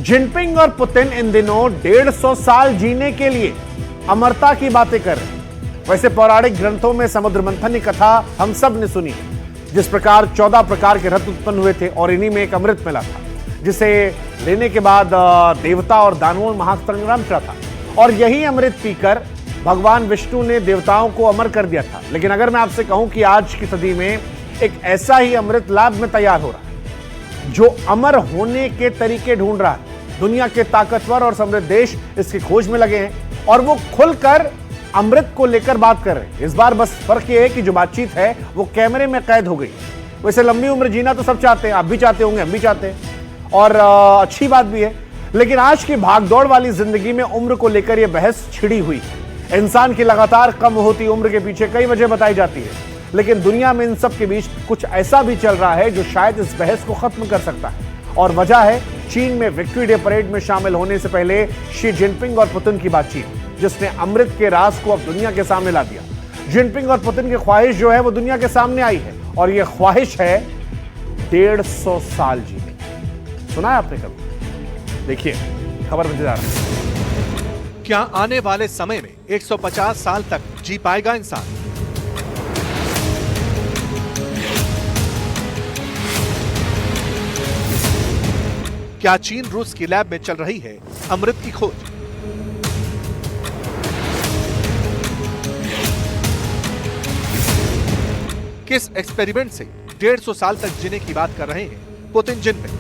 Jinping और Putin इन दिनों 150 साल जीने के लिए अमरता की बातें कर रहे हैं। वैसे पौराणिक ग्रंथों में समुद्र मंथन की कथा हम सब ने सुनी है, जिस प्रकार 14 प्रकार के रत्न उत्पन्न हुए थे और इन्हीं में एक अमृत मिला था, जिसे लेने के बाद देवता और दानवों में महासंग्राम चला था। और यही अमृत पीकर भगवान विष्णु ने देवताओं को अमर कर दिया था। लेकिन अगर मैं आपसे कहूं कि आज की सदी में एक ऐसा ही अमृत लैब में तैयार हो रहा है जो अमर होने के तरीके ढूंढ रहा है। दुनिया के ताकतवर और समृद्ध देश इसकी खोज में लगे हैं और वो खुलकर अमृत को लेकर बात कर रहे हैं। इस बार बस फर्क ये है कि जो बातचीत है वो कैमरे में कैद हो गई। वैसे लंबी उम्र जीना तो सब चाहते हैं, आप भी चाहते होंगे, हम भी चाहते हैं, और अच्छी बात भी है। लेकिन आज की भागदौड़ वाली जिंदगी में उम्र को लेकर यह बहस छिड़ी हुई है। इंसान की लगातार कम होती उम्र के पीछे कई वजह बताई जाती है, लेकिन दुनिया में इन सब के बीच कुछ ऐसा भी चल रहा है जो शायद इस बहस को खत्म कर सकता है। और वजह है चीन में विक्ट्री डे परेड में शामिल होने से पहले शी जिनपिंग और पुतिन की बातचीत, जिसने अमृत के राज को अब दुनिया के सामने ला दिया। जिनपिंग और पुतिन की ख्वाहिश जो है वो दुनिया के सामने आई है, और यह ख्वाहिश है 150 साल जीने की। सुना है आपने कभी? देखिए खबर मजेदार है। क्या आने वाले समय में 150 साल तक जी पाएगा इंसान? क्या चीन रूस की लैब में चल रही है अमृत की खोज? किस एक्सपेरिमेंट से 150 साल तक जीने की बात कर रहे हैं पुतिन जिनपिंग?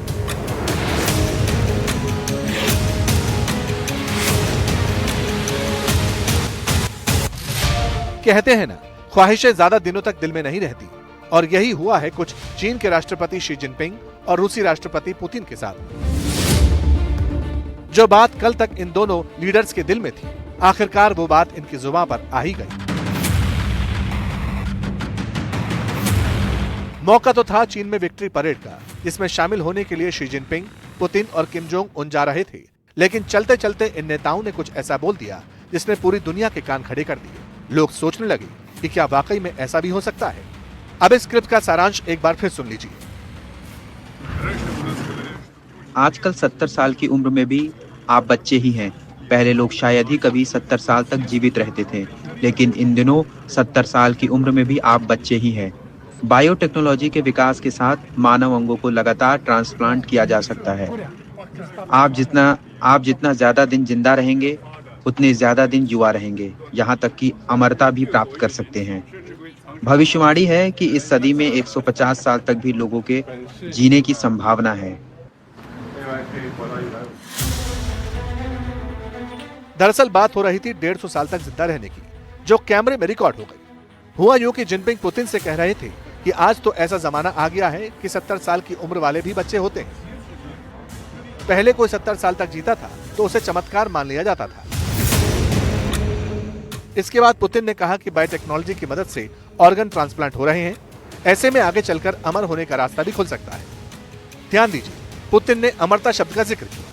कहते हैं ना, ख्वाहिशें ज्यादा दिनों तक दिल में नहीं रहती, और यही हुआ है कुछ चीन के राष्ट्रपति शी जिनपिंग और रूसी राष्ट्रपति पुतिन के साथ। जो बात कल तक इन दोनों लीडर्स के दिल में थी, आखिरकार वो बात इनकी जुबान पर आ ही गई। मौका तो था चीन में विक्ट्री परेड का, जिसमें शामिल होने के लिए शी जिनपिंग, पुतिन और किम जोंग उन जा रहे थे। लेकिन चलते चलते इन नेताओं ने कुछ ऐसा बोल दिया जिसने पूरी दुनिया के कान खड़े कर दिए। लोग सोचने लगे कि क्या वाकई में ऐसा भी हो सकता है। अब इस स्क्रिप्ट का सारांश एक बार फिर सुन लीजिए। आजकल 70 साल की उम्र में भी आप बच्चे ही हैं। पहले लोग शायद ही कभी 70 साल तक जीवित रहते थे, लेकिन इन दिनों 70 साल की उम्र में भी आप बच्चे ही हैं। बायोटेक्नोलॉजी के विकास के साथ मानव अंगों को लगातार ट्रांसप्लांट किया जा सकता है। आप जितना ज्यादा दिन जिंदा रहेंगे, उतने ज्यादा दिन युवा रहेंगे, यहाँ तक कि अमरता भी प्राप्त कर सकते हैं। भविष्यवाणी है कि इस सदी में 150 साल तक भी लोगों के जीने की संभावना है। दरअसल बात हो रही थी 150 साल तक जिंदा रहने की, जो कैमरे में रिकॉर्ड हो गई। हुआ यूं कि जिनपिंग पुतिन से कह रहे थे कि आज तो ऐसा जमाना आ गया है कि 70 साल की उम्र वाले भी बच्चे होते हैं। पहले कोई 70 साल तक जीता था तो उसे चमत्कार मान लिया जाता था। इसके बाद पुतिन ने कहा कि बायोटेक्नोलॉजी की मदद से ऑर्गन ट्रांसप्लांट हो रहे हैं, ऐसे में आगे चलकर अमर होने का रास्ता भी खुल सकता है। ध्यान दीजिए, पुतिन ने अमरता शब्द का जिक्र किया।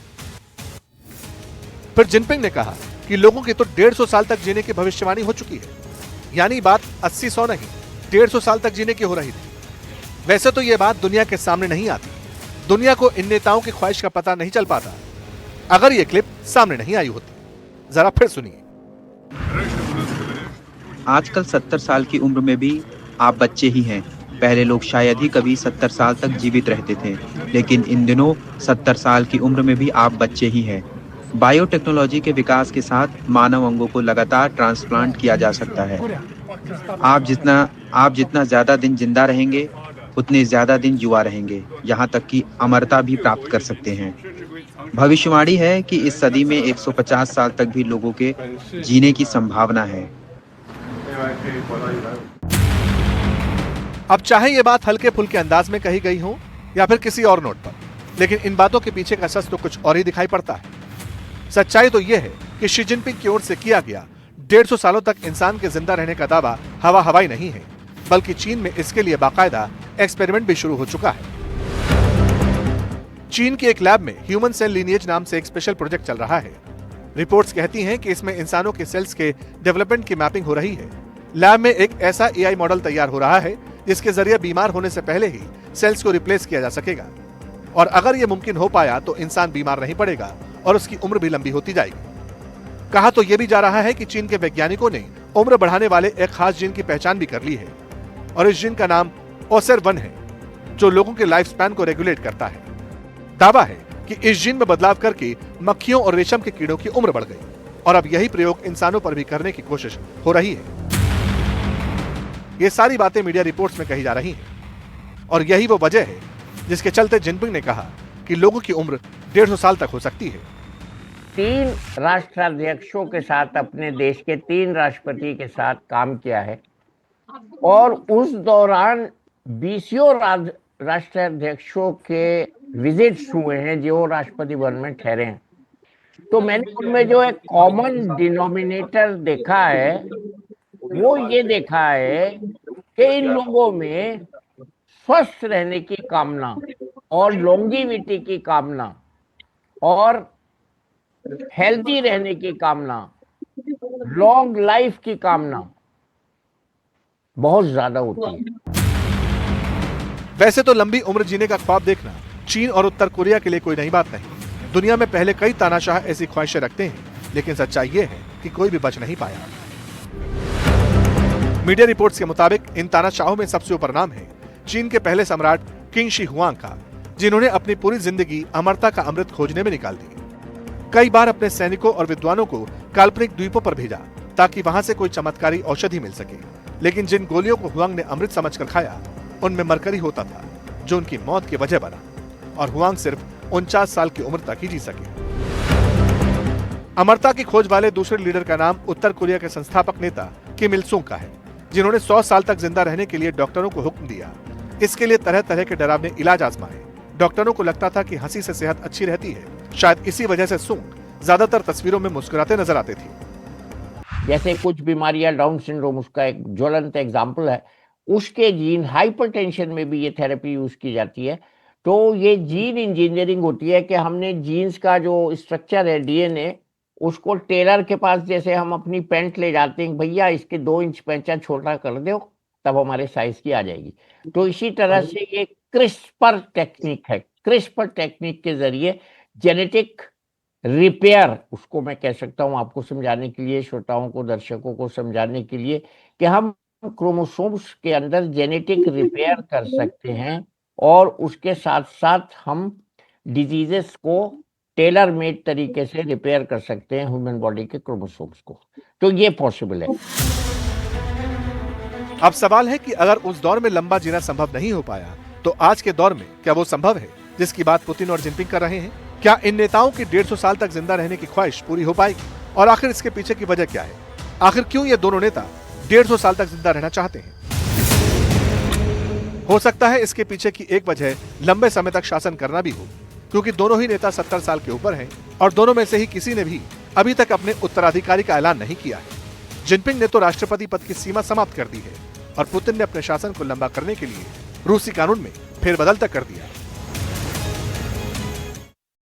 फिर जिनपिंग ने कहा कि लोगों की तो 150 साल तक जीने की भविष्यवाणी हो चुकी है, यानी बात 80-100 नहीं, 150 साल तक जीने की हो रही थी। वैसे तो यह बात दुनिया के सामने नहीं आती, दुनिया को इन नेताओं की ख्वाहिश का पता नहीं चल पाता अगर यह क्लिप सामने नहीं आई होती। जरा फिर सुनिए। आजकल 70 साल की उम्र में भी आप बच्चे ही हैं। पहले लोग शायद ही कभी 70 साल तक जीवित रहते थे, लेकिन इन दिनों 70 साल की उम्र में भी आप बच्चे ही हैं। बायोटेक्नोलॉजी के विकास के साथ मानव अंगों को लगातार ट्रांसप्लांट किया जा सकता है। आप जितना ज्यादा दिन जिंदा रहेंगे, उतने ज्यादा दिन युवा रहेंगे, यहाँ तक कि अमरता भी प्राप्त कर सकते हैं। भविष्यवाणी है कि इस सदी में 150 साल तक भी लोगों के जीने की संभावना है। अब चाहे ये बात हल्के फुल्के अंदाज में कही गई हो या फिर किसी और नोट पर, लेकिन इन बातों के पीछे का सच तो कुछ और ही दिखाई पड़ता है। सच्चाई तो यह है कि शी जिनपिंग की ओर से किया गया 150 सालों तक इंसान के जिंदा रहने का दावा हवाई नहीं है, बल्कि चीन में इसके लिए बाकायदा एक्सपेरिमेंट भी शुरू हो चुका है। चीन की एक लैब में ह्यूमन सेल लीनिएज नाम से एक स्पेशल प्रोजेक्ट चल रहा है। रिपोर्ट्स कहती हैं कि इसमें इंसानों के सेल्स के डेवलपमेंट की मैपिंग हो रही है। लैब में एक ऐसा एआई मॉडल तैयार हो रहा है जिसके जरिए बीमार होने से पहले ही सेल्स को रिप्लेस किया जा सकेगा। और अगर ये मुमकिन हो पाया तो इंसान बीमार नहीं पड़ेगा और उसकी उम्र भी लंबी होती जाएगी। कहा तो यह भी जा रहा है कि चीन के वैज्ञानिकों ने उम्र बढ़ाने वाले एक खास जीन की पहचान भी कर ली है और इस जीन का नाम OSER1 है, जो लोगों के लाइफ स्पैन को रेगुलेट करता है। दावा है कि इस जीन में बदलाव करके मक्खियों और रेशम के कीड़ों की उम्र बढ़ गई और अब यही प्रयोग इंसानों पर भी करने की कोशिश हो रही है। ये सारी बातें मीडिया रिपोर्ट्स में कही जा रही हैं और यही वो वजह है जिसके चलते जिनपिंग ने कहा कि लोगों की उम्र 150 साल तक हो सकती है। 3 राष्ट्राध्यक्षों के साथ, अपने देश के 3 राष्ट्रपति के साथ काम किया है और उस दौरान 20 राष्ट्राध्यक्षों के विजिट्स हुए हैं जो राष्ट्रपति भवन में ठहरे हैं। तो मैंने उनमें जो एक कॉमन डिनोमिनेटर देखा है वो ये देखा है कि इन लोगों में स्वस्थ रहने की कामना और लॉन्गिविटी की कामना और हेल्दी रहने की कामना, लॉन्ग लाइफ की कामना बहुत ज्यादा होती है। वैसे तो लंबी उम्र जीने का ख्वाब देखना चीन और उत्तर कोरिया के लिए कोई नई बात नहीं। दुनिया में पहले कई तानाशाह ऐसी ख्वाहिशें रखते हैं, लेकिन सच्चाई ये है कि कोई भी बच नहीं पाया। मीडिया रिपोर्ट्स के मुताबिक इन तानाशाहों में सबसे ऊपर नाम है चीन के पहले सम्राट किंग शी हुआंग का, जिन्होंने अपनी पूरी जिंदगी अमरता का अमृत खोजने में निकाल दी। कई बार अपने सैनिकों और विद्वानों को काल्पनिक द्वीपों पर भेजा ताकि वहां से कोई चमत्कारी औषधि मिल सके, लेकिन जिन गोलियों को हुआंग ने अमृत समझकर खाया उनमें मरकरी होता था, जो उनकी मौत की वजह बना और हुआंग सिर्फ 49 साल की उम्र तक ही जी सके। अमरता की खोज वाले दूसरे लीडर का नाम उत्तर कोरिया के संस्थापक नेता किम इल सुंग का है, जिन्होंने 100 साल तक जिंदा रहने के लिए डॉक्टरों को हुक्म दिया। इसके लिए तरह तरह के डरावने इलाज आजमाए। डॉक्टरों को लगता था कि हंसी से सेहत अच्छी रहती है। शायद इसी वजह से सुंग ज्यादातर तस्वीरों में मुस्कुराते नजर आते थे। जैसे कुछ बीमारियां, डाउन सिंड्रोम उसका एक ज्वलंत एग्जाम्पल है, उसके जीन, हाइपरटेंशन में भी ये थेरेपी यूज की जाती है। तो ये जीन इंजीनियरिंग होती है कि हमने जीन्स का जो स्ट्रक्चर है, डीएनए, उसको टेलर के पास, जैसे हम अपनी पैंट ले जाते हैं, भैया इसके 2 इंच पैंचा छोटा कर दो तब हमारे साइज की आ जाएगी। तो इसी तरह से ये क्रिस्पर टेक्निक है। क्रिस्पर टेक्निक के जरिए जेनेटिक रिपेयर, उसको मैं कह सकता हूँ आपको समझाने के लिए, श्रोताओं को, दर्शकों को समझाने के लिए, कि हम क्रोमोसोम्स के अंदर जेनेटिक रिपेयर कर सकते हैं और उसके साथ साथ हम डिजीजेस को टेलर मेड तरीके से रिपेयर कर सकते हैं ह्यूमन बॉडी के क्रोमोसोम्स को। तो ये पॉसिबल है। अब सवाल है कि अगर उस दौर में लंबा जीना संभव नहीं हो पाया तो आज के दौर में क्या वो संभव है जिसकी बात पुतिन और जिनपिंग कर रहे हैं? क्या इन नेताओं की 150 साल तक जिंदा रहने की ख्वाहिश पूरी हो पाएगी? और आखिर इसके पीछे की वजह क्या है? आखिर क्यों ये दोनों नेता 150 साल तक जिंदा रहना चाहते हैं? हो सकता है इसके पीछे की एक वजह लंबे समय तक शासन करना भी हो, क्योंकि दोनों ही नेता 70 साल के ऊपर हैं और दोनों में से ही किसी ने भी अभी तक अपने उत्तराधिकारी का ऐलान नहीं किया है। जिनपिंग ने तो राष्ट्रपति पद की सीमा समाप्त कर दी है और पुतिन ने अपने शासन को लंबा करने के लिए रूसी कानून में फेरबदल तक कर दिया।